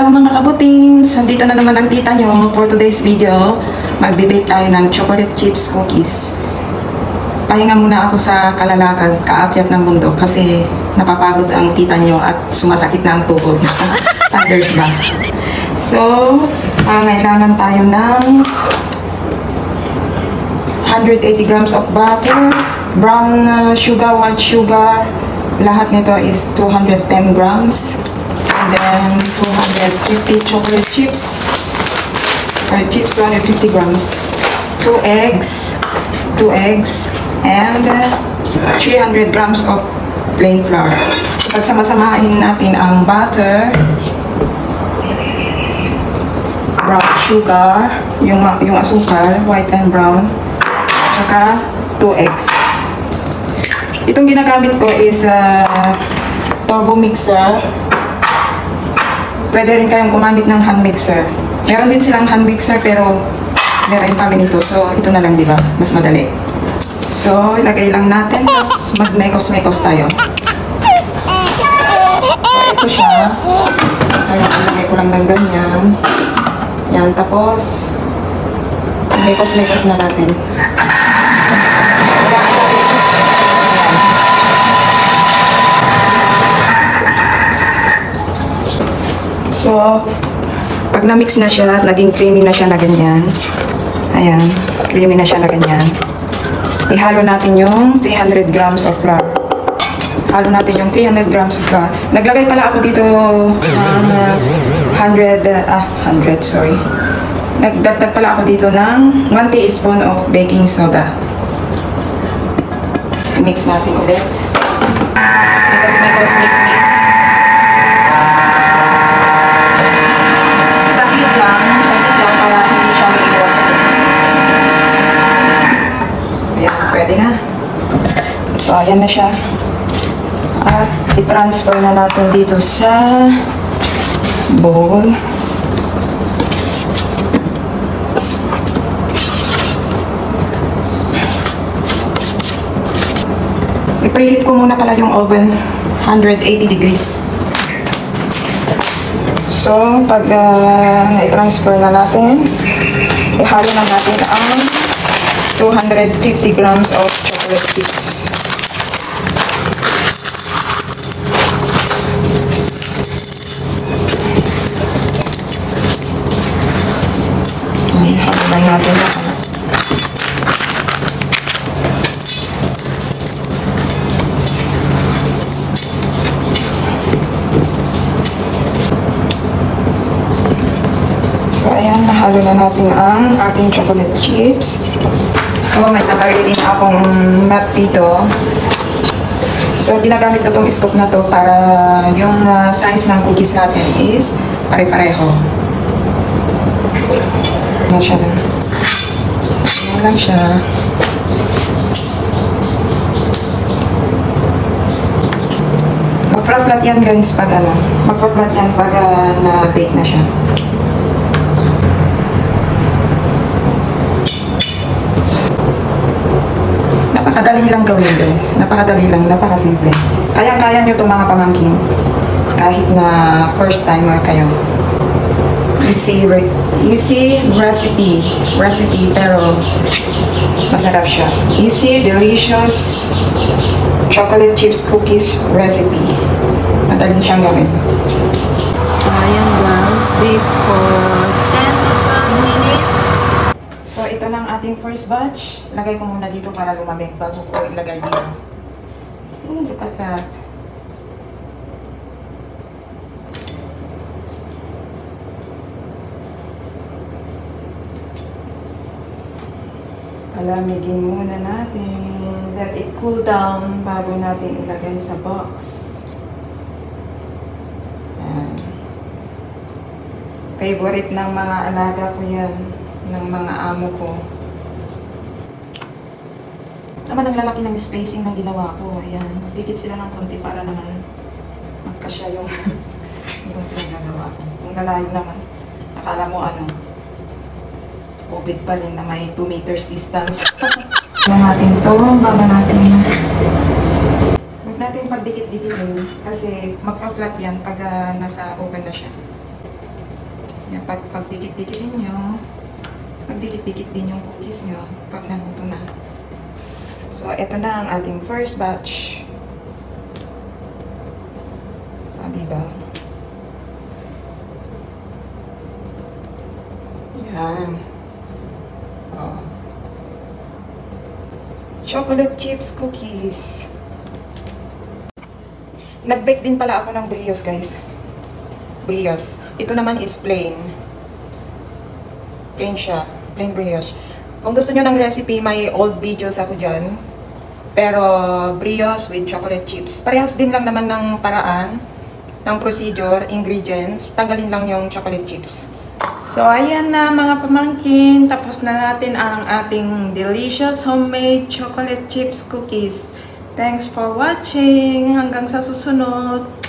Hello mga kabutings! Nandito na naman ang tita nyo for today's video. Magbe-bake tayo ng chocolate chips cookies. Pahinga muna ako sa kalalakad, kaakyat ng bundok kasi napapagod ang tita nyo at sumasakit na ang tuhod. Others ba? So, kailangan tayo ng 180 grams of butter, brown sugar, white sugar. Lahat nito is 210 grams. And then 250 chocolate chips. Chocolate chips, 250 grams. 2 eggs, and 300 grams of plain flour. Pagsama-samahin natin ang butter, brown sugar, yung asukal, white and brown, tsaka 2 eggs. Itong ginagamit ko is turbo mixer. Pwede rin kayong gumamit ng hand mixer. Meron din silang hand mixer pero meron kami nito. So, ito na lang, di ba? Mas madali. So, ilagay lang natin. Tapos, mag-mekos-mekos tayo. So, ito siya. Kaya, ilagay ko lang ng ganyan. Yan. Tapos, mekos-mekos na natin. So, pag na-mix na siya, naging creamy na siya na ganyan. Ayan, creamy na siya na ganyan. Ihalo natin yung 300 grams of flour. Halo natin yung 300 grams of flour. Naglagay pala ako dito ng 100, sorry. Nagdagdag pala ako dito ng 1 teaspoon of baking soda. I-mix natin ulit. Mix. Saglit lang para hindi siya maiwan. Ayan, pwede na. So, ayan na siya. At i-transfer na natin dito sa bowl. I-preheat ko muna pala yung oven. 180 degrees. So, pag na-transfer na natin, ihalo na natin ang 250 grams of chocolate chips. Ihalo na natin na. Nahalo na natin ang ating chocolate chips. So, may nakalagay din akong mat dito. So, ginagamit ko itong scoop na to para yung size ng cookies natin is pare-pareho. Masyado. Ayan lang siya. Mag-flat yan guys pag mag-flat yan pag na-bake na siya. Napakadali lang gawin guys. Napakadali lang, napakasimple. Kaya-kaya nyo itong mga pamangkin. Kahit na first timer kayo. Easy recipe pero masarap siya. Easy, delicious chocolate chips cookies recipe. Madali siyang gawin. So ayan guys, bake for 10 to 12 minutes. So, ito na ang ating first batch. Lagay ko muna dito para lumamig bago ko ilagay dito. Look at that. Palamigin muna natin. Let it cool down bago natin ilagay sa box. Ayan. Favorite ng mga alaga ko yan. Ng mga amo ko. Naman ang lalaki ng spacing ng ginawa ko. Ayan. Dikit sila ng konti para naman magkasya yung pinagagawa ko. Kung lalayo naman, akala mo COVID pa rin na may 2 meters distance. Kaya natin to, bago natin huwag natin pagdikit-dikitin kasi magpa-flat yan pag nasa oven na siya. Yan, pagdikit-dikitin nyo, pagdikit-dikit din yung cookies nyo pag naluto na. So, ito na ang ating first batch. Diba? Yan. Oh. Chocolate chips cookies. Nag-bake din pala ako ng brioche, guys. Brioche. Ito naman is plain. Plain siya. Plain brioche. Kung gusto nyo ng recipe, may old videos ako dyan. Pero brioche with chocolate chips. Parehas din lang naman ng paraan, ng procedure, ingredients. Tanggalin lang yung chocolate chips. So, ayan na mga pamangkin. Tapos na natin ang ating delicious homemade chocolate chips cookies. Thanks for watching. Hanggang sa susunod.